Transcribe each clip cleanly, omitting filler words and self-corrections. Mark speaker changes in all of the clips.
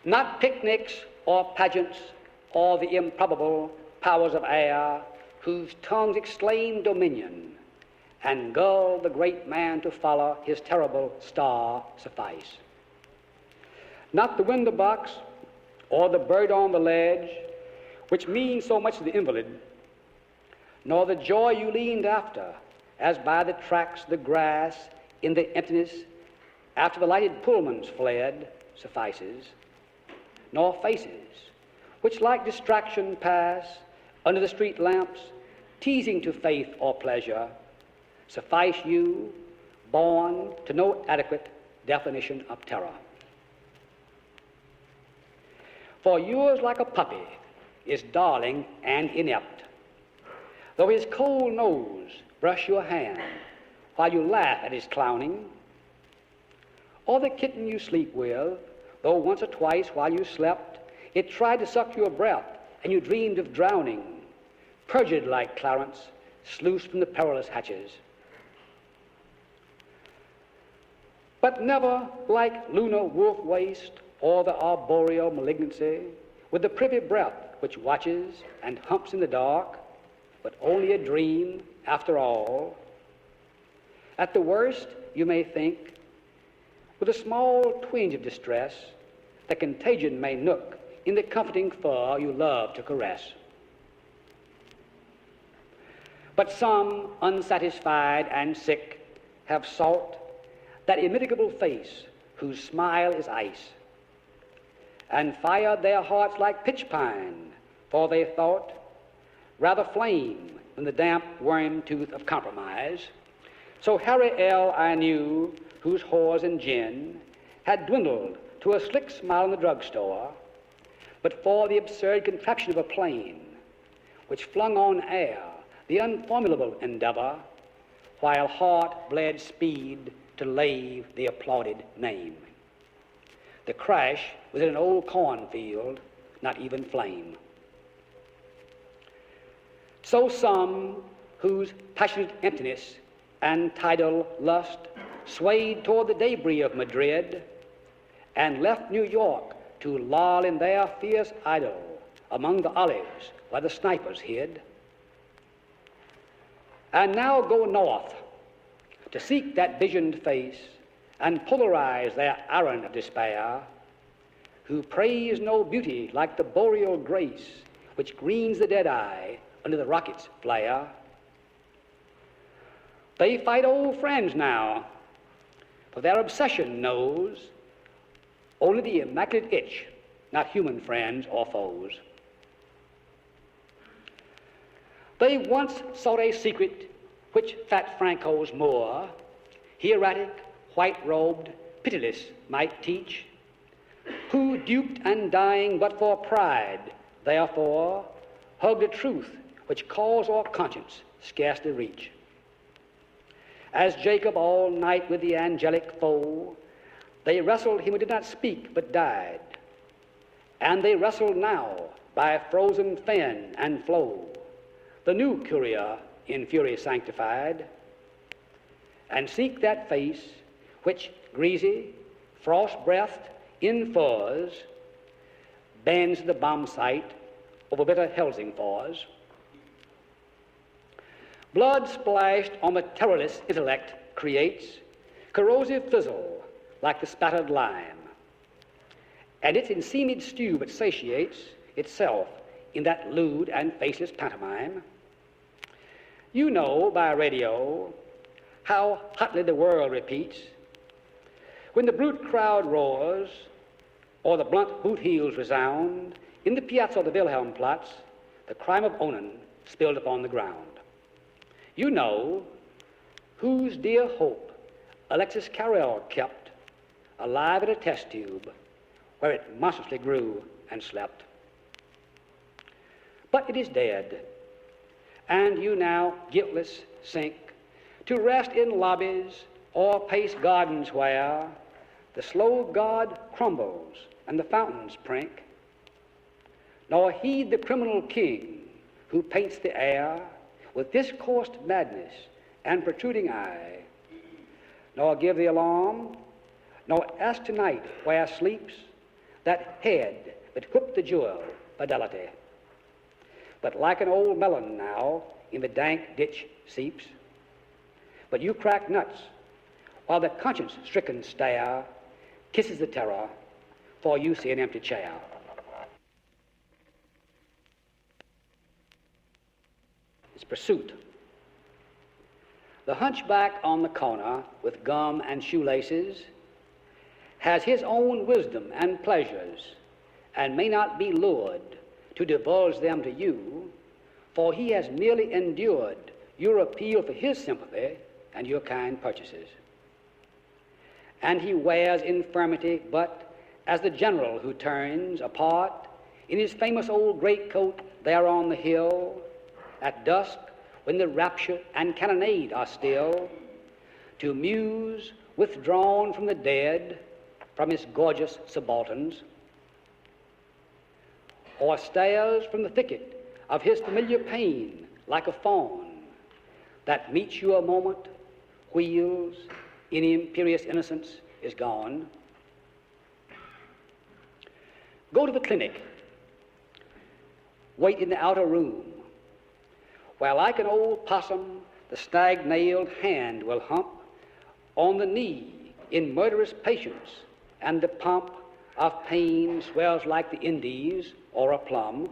Speaker 1: Not picnics or pageants or the improbable powers of air, whose tongues exclaim dominion and gull the great man to follow his terrible star suffice. Not the window box or the bird on the ledge, which means so much to the invalid, nor the joy you leaned after, as by the tracks the grass in the emptiness after the lighted Pullmans fled, suffices, nor faces, which like distraction pass under the street lamps, teasing to faith or pleasure, suffice you, born to no adequate definition of terror. For yours, like a puppy, is darling and inept, though his cold nose brush your hand while you laugh at his clowning, or the kitten you sleep with, though once or twice while you slept, it tried to suck your breath and you dreamed of drowning, perjured like Clarence, sluiced from the perilous hatches. But never like lunar wolf waste or the arboreal malignancy, with the privy breath which watches and humps in the dark, but only a dream after all. At the worst, you may think, with a small twinge of distress, the contagion may nook in the comforting fur you love to caress. But some, unsatisfied and sick, have sought that immitigable face whose smile is ice, and fired their hearts like pitch pine, for they thought rather flame than the damp worm tooth of compromise. So Harry L. I knew, whose whores and gin had dwindled to a slick smile in the drugstore, but for the absurd contraption of a plane, which flung on air the unformulable endeavor, while heart bled speed to lave the applauded name. The crash was in an old cornfield, not even flame. So some, whose passionate emptiness and tidal lust swayed toward the debris of Madrid and left New York to loll in their fierce idyll among the olives where the snipers hid, and now go north to seek that visioned face and polarize their errand of despair, who praise no beauty like the boreal grace which greens the dead eye under the rocket's flare. They fight old friends now, for their obsession knows only the immaculate itch, not human friends or foes. They once sought a secret which fat Franco's Moor, hieratic, white-robed, pitiless, might teach, who, duped and dying but for pride, therefore, hugged a truth which cause or conscience scarcely reach. As Jacob all night with the angelic foe, they wrestled him who did not speak but died, and they wrestled now by frozen fen and flow, the new courier in fury sanctified, and seek that face which, greasy, frost-breathed in furs, bends the bomb site over bitter Helsingfors. Blood splashed on the terrorless intellect creates corrosive fizzle like the spattered lime, and its enseamed stew but satiates itself in that lewd and faceless pantomime. You know by radio how hotly the world repeats, when the brute crowd roars or the blunt boot heels resound, in the piazza of the Wilhelmplatz, the crime of Onan spilled upon the ground. You know whose dear hope Alexis Carrel kept alive in a test tube where it monstrously grew and slept. But it is dead, and you now, guiltless, sink to rest in lobbies or pace gardens where the slow god crumbles and the fountains prink, nor heed the criminal king who paints the air with discoursed madness and protruding eye, nor give the alarm, nor ask tonight where sleeps that head that whipped the jewel, fidelity. But like an old melon now in the dank ditch seeps, but you crack nuts while the conscience-stricken stare kisses the terror, for you see an empty chair. It's pursuit. The hunchback on the corner with gum and shoelaces has his own wisdom and pleasures and may not be lured to divulge them to you, for he has merely endured your appeal for his sympathy and your kind purchases. And he wears infirmity but as the general who turns apart in his famous old greatcoat there on the hill at dusk when the rapture and cannonade are still, to muse withdrawn from the dead from his gorgeous subalterns, or stares from the thicket of his familiar pain like a fawn that meets you a moment, wheels in imperious innocence is gone. Go to the clinic, wait in the outer room, where like an old possum the snag-nailed hand will hump on the knee in murderous patience, and the pomp of pain swells like the Indies or a plum.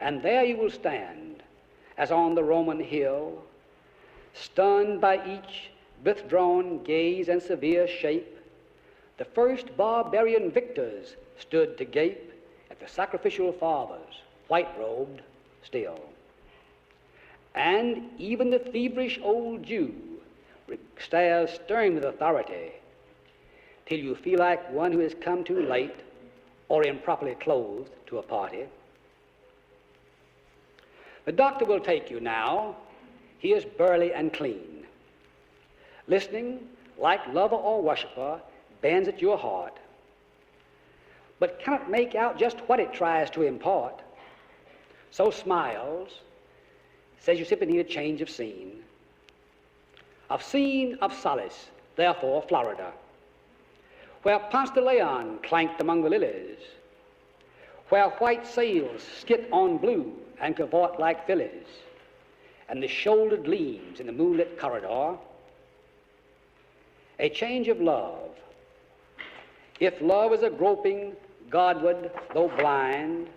Speaker 1: And there you will stand, as on the Roman hill, stunned by each withdrawn gaze and severe shape. The first barbarian victors stood to gape at the sacrificial fathers, white-robed still. And even the feverish old Jew stares stern with authority till you feel like one who has come too late or improperly clothed to a party. The doctor will take you now. He is burly and clean. Listening, like lover or worshiper, bends at your heart, but cannot make out just what it tries to impart. So smiles, says you simply need a change of scene. Of scene of solace, therefore Florida, where Ponce de Leon clanked among the lilies, where white sails skit on blue and cavort like fillies, and the shoulder gleams in the moonlit corridor. A change of love. If love is a groping Godward, though blind,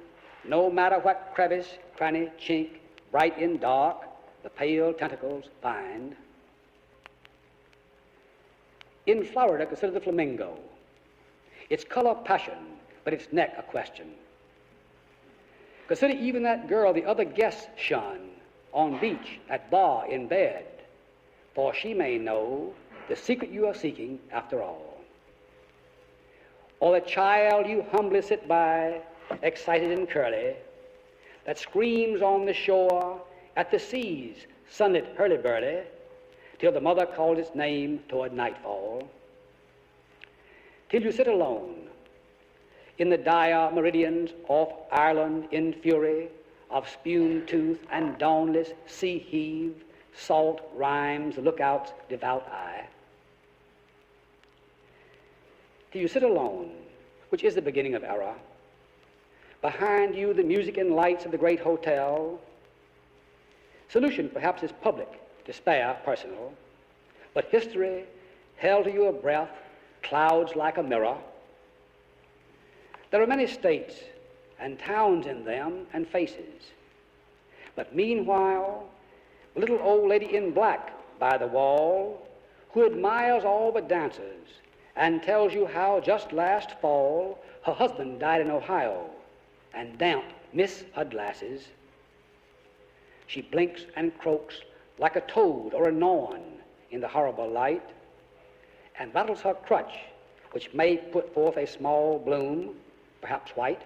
Speaker 1: no matter what crevice, cranny, chink, bright in dark, the pale tentacles find. In Florida, consider the flamingo. Its color passion, but its neck a question. Consider even that girl the other guests shun, on beach, at bar, in bed, for she may know the secret you are seeking after all. Or the child you humbly sit by, excited and curly, that screams on the shore at the sea's sunlit hurly-burly, till the mother calls its name toward nightfall. Till you sit alone in the dire meridians of Ireland in fury of spume tooth and dawnless sea heave, salt rhymes the lookout's devout eye. Till you sit alone, which is the beginning of error. Behind you the music and lights of the great hotel. Solution perhaps is public, despair personal, but history held to your breath clouds like a mirror. There are many states and towns in them and faces, but meanwhile a little old lady in black by the wall who admires all the dancers and tells you how just last fall her husband died in Ohio and damp miss her glasses. She blinks and croaks like a toad or a norn in the horrible light, and rattles her crutch, which may put forth a small bloom, perhaps white.